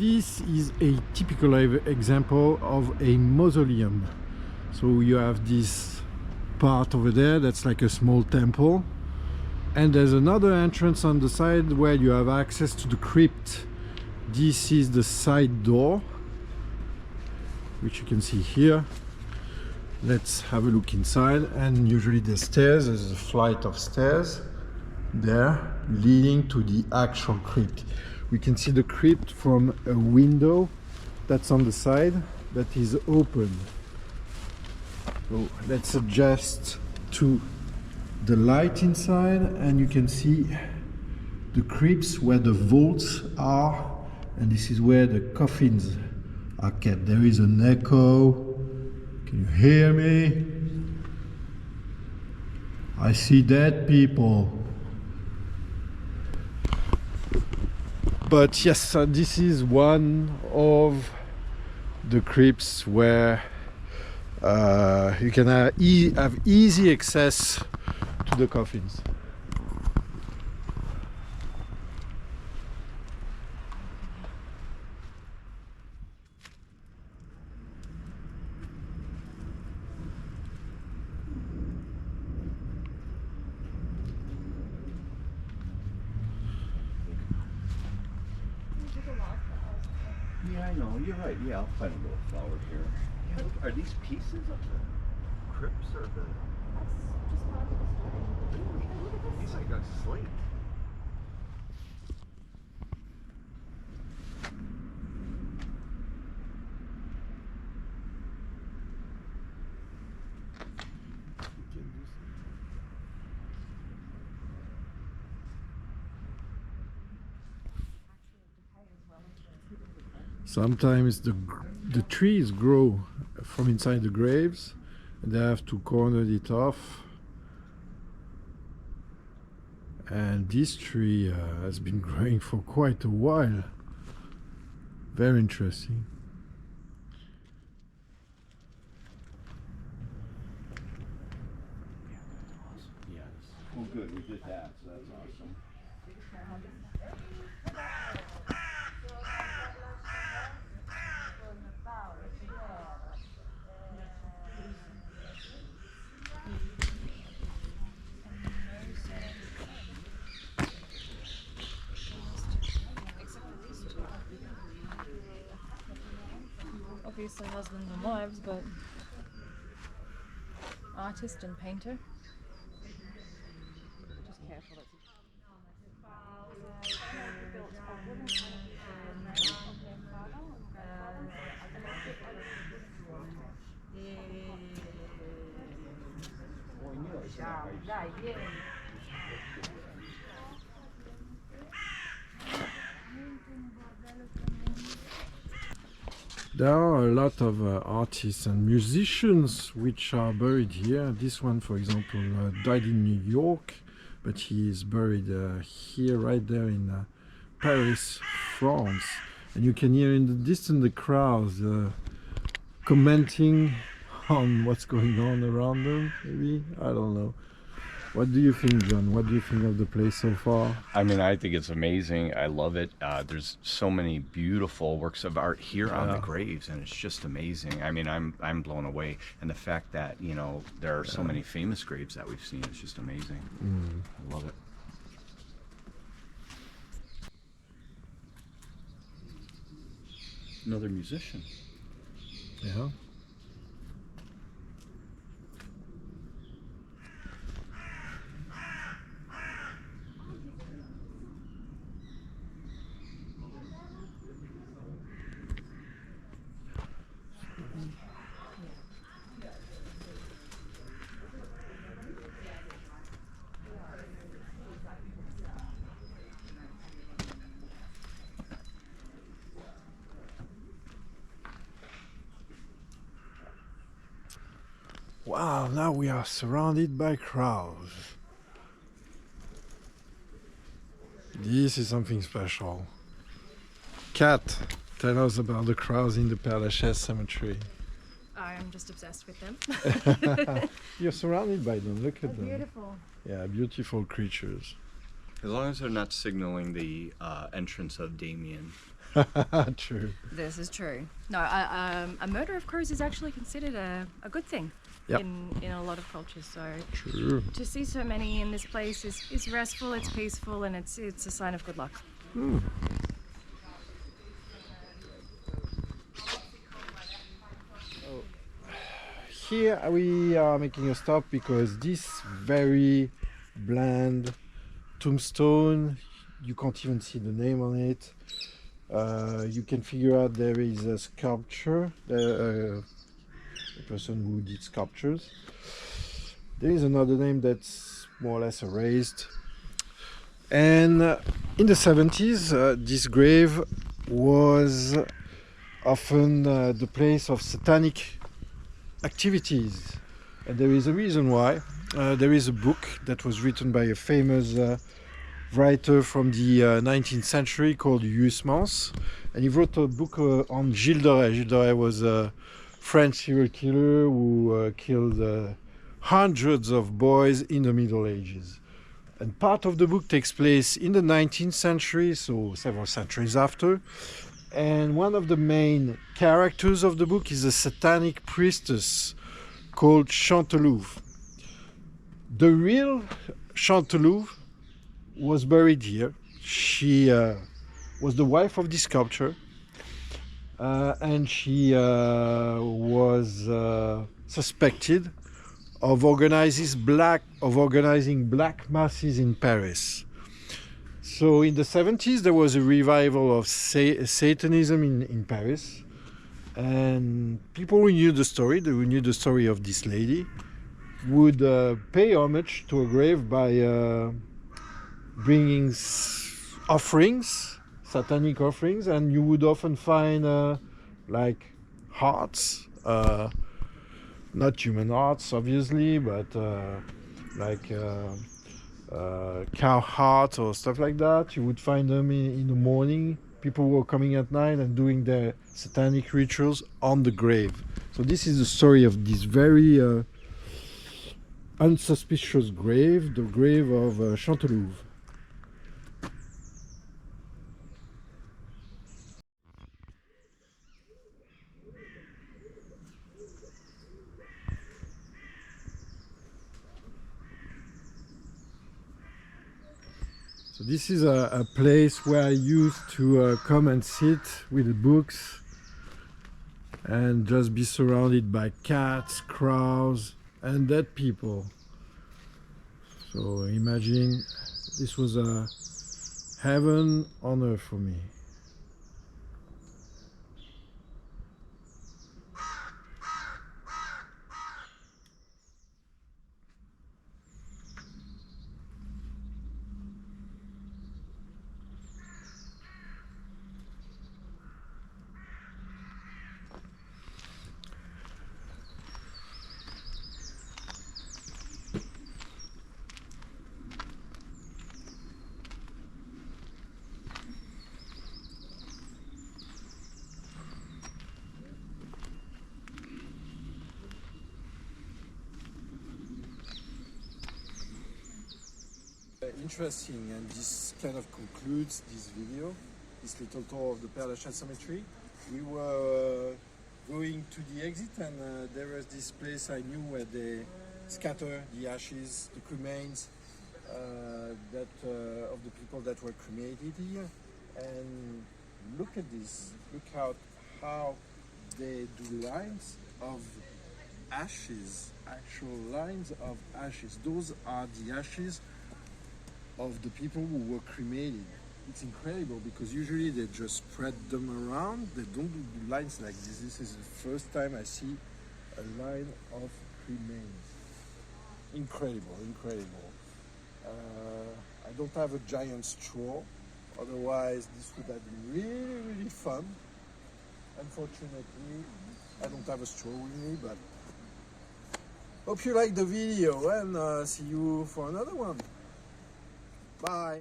This is a typical example of a mausoleum. So you have this part over there that's like a small temple, and there's another entrance on the side where you have access to the crypt. This is the side door, which you can see here. Let's have a look inside, and usually there's stairs. There's a flight of stairs there leading to the actual crypt. We can see the crypt from a window that's on the side that is open. So let's adjust to the light inside, and you can see the crypts where the vaults are, and this is where the coffins are kept. There is an echo. Can you hear me? I see dead people. But yes, this is one of the crypts where you can have easy access to the coffins. Yeah, I know, you're right. Yeah, I'll find a little flower here. Yeah, look, are these pieces of the crypts or the... Really? These like a slate. Sometimes the trees grow from inside the graves, and they have to corner it off. And this tree has been growing for quite a while. Very interesting. Yes. Well, good. We did that, so that's awesome. Obviously husbands and wives, but artist and painter. Just careful. There are a lot of artists and musicians which are buried here. This one, for example, died in New York, but he is buried here, right there in Paris, France. And you can hear in the distance the crowds commenting on what's going on around them, maybe? I don't know. What do you think, John? What do you think of the place so far? I mean, I think it's amazing. I love it. There's so many beautiful works of art here on the graves, and it's just amazing. I mean, I'm blown away. And the fact that, you know, there are so many famous graves that we've seen, it's just amazing. I love it. Another musician. Yeah. Wow, now we are surrounded by crowds. This is something special. Kat, tell us about the crowds in the Pere Lachaise cemetery. I'm just obsessed with them. You're surrounded by them, look at them. Beautiful. Yeah, beautiful creatures. As long as they're not signaling the entrance of Damien. True. This is true. No, a murder of crows is actually considered a good thing Yep. in a lot of cultures. So True. to see so many in this place is restful, it's peaceful, and it's a sign of good luck. Here we are making a stop because this very bland tombstone, you can't even see the name on it. You can figure out there is a sculpture, a person who did sculptures. There is another name that's more or less erased. And in the 70s, this grave was often the place of satanic activities, and there is a reason why. There is a book that was written by a famous writer from the 19th century called Huysmans, and he wrote a book on Gilles de Rais. Gilles de Rais was a French serial killer who killed hundreds of boys in the Middle Ages. And part of the book takes place in the 19th century, so several centuries after. And one of the main characters of the book is a satanic priestess called Chantalouf. The real Chantalouf was buried here. She was the wife of this sculptor, and she was suspected of organizing black masses in Paris. So in the 70s there was a revival of Satanism in Paris, and people who knew the story of this lady would pay homage to her grave by bringing offerings, satanic offerings, and you would often find like hearts, not human hearts obviously, but like cow hearts or stuff like that. You would find them in the morning. People were coming at night and doing their satanic rituals on the grave. So this is the story of this very unsuspicious grave, the grave of Chantalouf. So this is a place where I used to come and sit with the books and just be surrounded by cats, crows, and dead people. So imagine this was a heaven on earth for me. Interesting, and this kind of concludes this video, this little tour of the Pere Lachaise cemetery. We were going to the exit, and there was this place I knew where they scatter the ashes, the cremains of the people that were cremated here. And look at this, look how they do lines of ashes, actual lines of ashes. Those are the ashes of the people who were cremated. It's incredible because usually they just spread them around. They don't do lines like this. This is the first time I see a line of remains. Incredible, incredible. I don't have a giant straw, otherwise this would have been really, really fun. Unfortunately, I don't have a straw with me, but hope you like the video, and see you for another one. Bye.